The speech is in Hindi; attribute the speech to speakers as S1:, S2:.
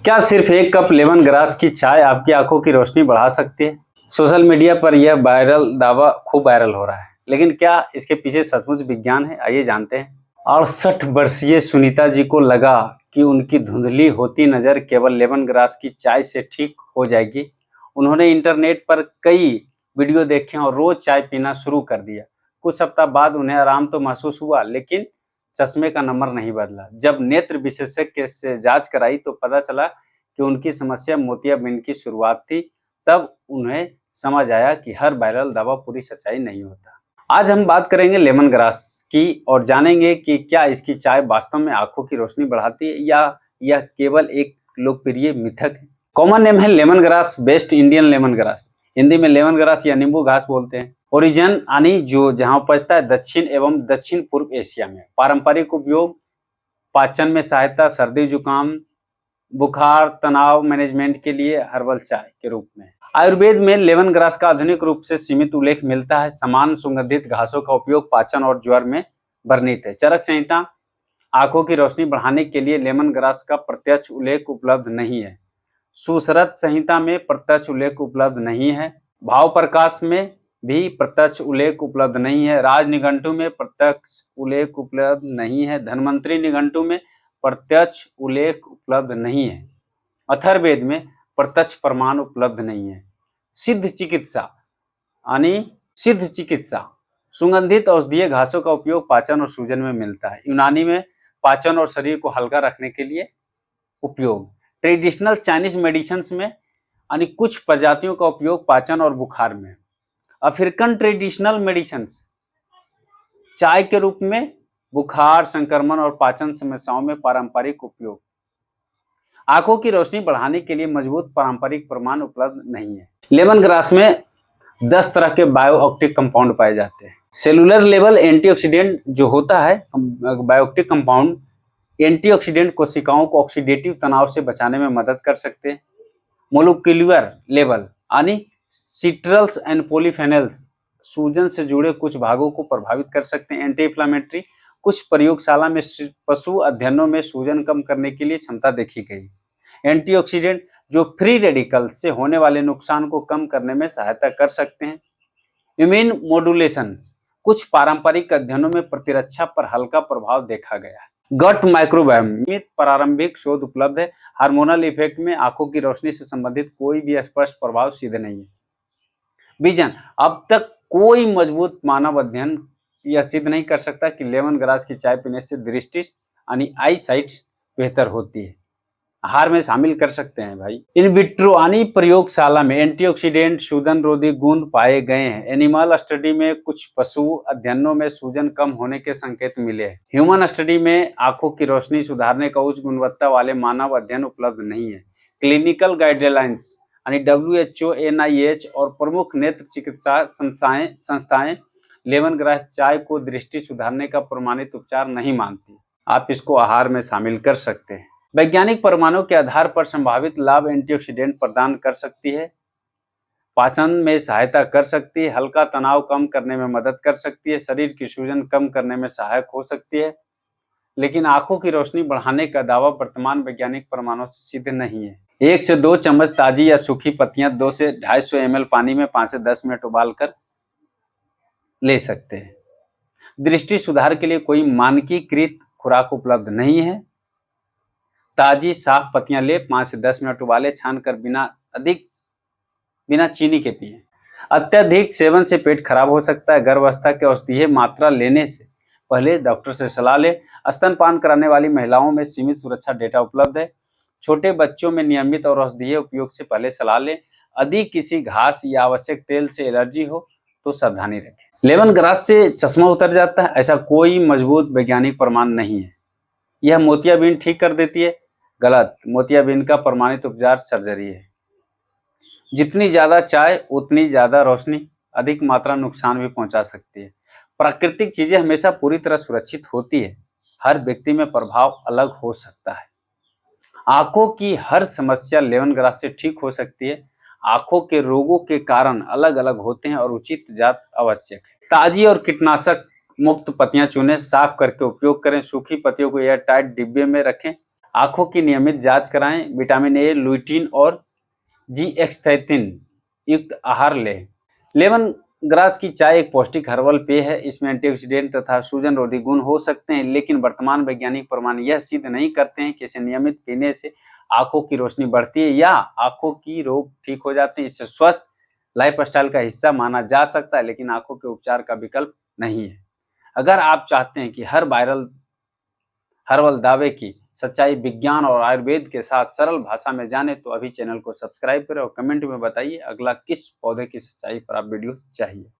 S1: क्या सिर्फ एक कप लेमन ग्रास की चाय आपकी आंखों की रोशनी बढ़ा सकती है? सोशल मीडिया पर यह वायरल दावा खूब वायरल हो रहा है, लेकिन क्या इसके पीछे सचमुच विज्ञान है? आइए जानते हैं। 68 वर्षीय सुनीता जी को लगा कि उनकी धुंधली होती नजर केवल लेमन ग्रास की चाय से ठीक हो जाएगी। उन्होंने इंटरनेट पर कई वीडियो देखे और रोज चाय पीना शुरू कर दिया। कुछ सप्ताह बाद उन्हें आराम तो महसूस हुआ, लेकिन चश्मे का नंबर नहीं बदला। जब नेत्र विशेषज्ञ से जांच कराई तो पता चला कि उनकी समस्या मोतियाबिंद की शुरुआत थी। तब उन्हें समझ आया कि हर वायरल दावा पूरी सच्चाई नहीं होता। आज हम बात करेंगे लेमन ग्रास की और जानेंगे कि क्या इसकी चाय वास्तव में आंखों की रोशनी बढ़ाती है या यह केवल एक लोकप्रिय मिथक है। कॉमन नेम है lemon grass, West Indian lemon grass, Hindi में लेमन ग्रास या नींबू घास बोलते हैं। ओरिजिन यानी जो जहां उपजता है दक्षिण एवं दक्षिण पूर्व एशिया में। पारंपरिक उपयोग पाचन में सहायता, सर्दी जुकाम, बुखार, तनाव मैनेजमेंट के लिए हर्बल चाय के रूप में। आयुर्वेद में लेमन ग्रास का आधुनिक रूप से सीमित उल्लेख मिलता है। समान सुगंधित घासों का उपयोग पाचन और ज्वर में वर्णित है। चरक संहिता आंखों की रोशनी बढ़ाने के लिए लेमन ग्रास का प्रत्यक्ष उल्लेख उपलब्ध नहीं है। सुश्रुत संहिता में प्रत्यक्ष उल्लेख उपलब्ध नहीं है। भाव प्रकाश में भी प्रत्यक्ष उल्लेख उपलब्ध नहीं है। राज निघंटु में प्रत्यक्ष उल्लेख उपलब्ध नहीं है। धन्वंतरी निघंटु में प्रत्यक्ष उल्लेख उपलब्ध नहीं है। अथर्ववेद में प्रत्यक्ष प्रमाण उपलब्ध नहीं है। सिद्ध चिकित्सा सुगंधित औषधीय घासों का उपयोग पाचन और सूजन में मिलता है। यूनानी में पाचन और शरीर को हल्का रखने के लिए उपयोग। ट्रेडिशनल चाइनीज मेडिसिन में यानी कुछ प्रजातियों का उपयोग पाचन और बुखार में। अफ्रीकन ट्रेडिशनल मेडिसिन चाय के रूप में बुखार, संक्रमण और पाचन समस्याओं में पारंपरिक उपयोग। आंखों की रोशनी बढ़ाने के लिए मजबूत पारंपरिक प्रमाण उपलब्ध नहीं है। लेमन ग्रास में 10 तरह के बायोएक्टिव कंपाउंड पाए जाते हैं। सेलुलर लेवल एंटीऑक्सीडेंट जो होता है बायोएक्टिव कंपाउंड, एंटीऑक्सीडेंट कोशिकाओं को ऑक्सीडेटिव तनाव से बचाने में मदद कर सकते हैं। मोलिक्यूलर लेवल यानी सिट्रल्स एंड पॉलीफेनल्स सूजन से जुड़े कुछ भागों को प्रभावित कर सकते हैं। एंटी इन्फ्लेमेटरी कुछ प्रयोगशाला में पशु अध्ययनों में सूजन कम करने के लिए क्षमता देखी गई। एंटीऑक्सीडेंट जो फ्री रेडिकल से होने वाले नुकसान को कम करने में सहायता कर सकते हैं। इम्यून मॉड्यूलेशन कुछ पारंपरिक अध्ययनों में प्रतिरक्षा पर हल्का प्रभाव देखा गया है। गट माइक्रोबायोम में प्रारंभिक शोध उपलब्ध है। हार्मोनल इफेक्ट में आंखों की रोशनी से संबंधित कोई भी स्पष्ट प्रभाव सिद्ध नहीं है। विजन अब तक कोई मजबूत मानव अध्ययन यह सिद्ध नहीं कर सकता कि लेमन ग्रास की चाय पीने से दृष्टि यानी आई साइट बेहतर होती है। आहार में शामिल कर सकते हैं भाई। इन विट्रो यानी प्रयोगशाला में एंटीऑक्सीडेंट सूजन रोधी गुण पाए गए हैं। एनिमल स्टडी में कुछ पशु अध्ययनों में सूजन कम होने के संकेत मिले हैं। ह्यूमन स्टडी में आंखों की रोशनी सुधारने का उच्च गुणवत्ता वाले मानव अध्ययन उपलब्ध नहीं है। क्लिनिकल गाइडलाइंस यानी WHO, NIH और प्रमुख नेत्र चिकित्सा संस्थाएं लेमन ग्रास चाय को दृष्टि सुधारने का प्रमाणित उपचार नहीं मानती। आप इसको आहार में शामिल कर सकते हैं। वैज्ञानिक प्रमाणों के आधार पर संभावित लाभ एंटीऑक्सीडेंट प्रदान कर सकती है, पाचन में सहायता कर सकती है, हल्का तनाव कम करने में मदद कर सकती है, शरीर की सूजन कम करने में सहायक हो सकती है, लेकिन आंखों की रोशनी बढ़ाने का दावा वर्तमान वैज्ञानिक प्रमाणों से सिद्ध नहीं है। 1 से 2 चम्मच ताजी या सूखी पत्तियां 2 से 250 ml पानी में 5 से 10 मिनट उबालकर ले सकते हैं। दृष्टि सुधार के लिए कोई मानकीकृत खुराक उपलब्ध नहीं है। ताजी साफ पत्तियां ले 5 से 10 मिनट उबाले, छानकर बिना चीनी के पिएं। अत्यधिक सेवन से पेट खराब हो सकता है। गर्भावस्था के औषधीय मात्रा लेने से पहले डॉक्टर से सलाह लें। स्तनपान कराने वाली महिलाओं में सीमित सुरक्षा डेटा उपलब्ध है। छोटे बच्चों में नियमित और औषधीय उपयोग से पहले सलाह लें। यदि किसी घास या आवश्यक तेल से एलर्जी हो तो सावधानी रखें। लेमन ग्रास से चश्मा उतर जाता है, ऐसा कोई मजबूत वैज्ञानिक प्रमाण नहीं है। यह मोतियाबिंद ठीक कर देती है, गलत। मोतियाबिंद का प्रमाणित उपचार सर्जरी है। जितनी ज्यादा चाय उतनी ज्यादा रोशनी, अधिक मात्रा नुकसान भी पहुंचा सकती है। प्राकृतिक चीजें हमेशा पूरी तरह सुरक्षित होती है। हर व्यक्ति में प्रभाव अलग हो सकता है। आंखों की हर समस्या लेमन ग्रास से ठीक हो सकती है। आंखों के रोगों के कारण अलग अलग होते हैं और उचित जांच आवश्यक है। ताजी और कीटनाशक मुक्त पत्तियां चुनें, साफ करके उपयोग करें। सूखी पत्तियों को एयर टाइट डिब्बे में रखें। आंखों की नियमित जांच कराएं। विटामिन ए, लुटीन और जीएक्सैंथिन युक्त आहार लें। लेमन ग्रास की चाय एक पौष्टिक हर्बल पेय है। इसमें एंटीऑक्सीडेंट तथा सूजन रोधी गुण हो सकते हैं, लेकिन वर्तमान वैज्ञानिक प्रमाण यह सिद्ध नहीं करते हैं कि इसे नियमित पीने से आंखों की रोशनी बढ़ती है या आंखों की रोग ठीक हो जाते हैं। इसे स्वस्थ लाइफस्टाइल का हिस्सा माना जा सकता है, लेकिन आंखों के उपचार का विकल्प नहीं है। अगर आप चाहते हैं कि हर वायरल हर्बल दावे की सच्चाई विज्ञान और आयुर्वेद के साथ सरल भाषा में जाने, तो अभी चैनल को सब्सक्राइब करें और कमेंट में बताइए अगला किस पौधे की सच्चाई पर आप वीडियो चाहिए।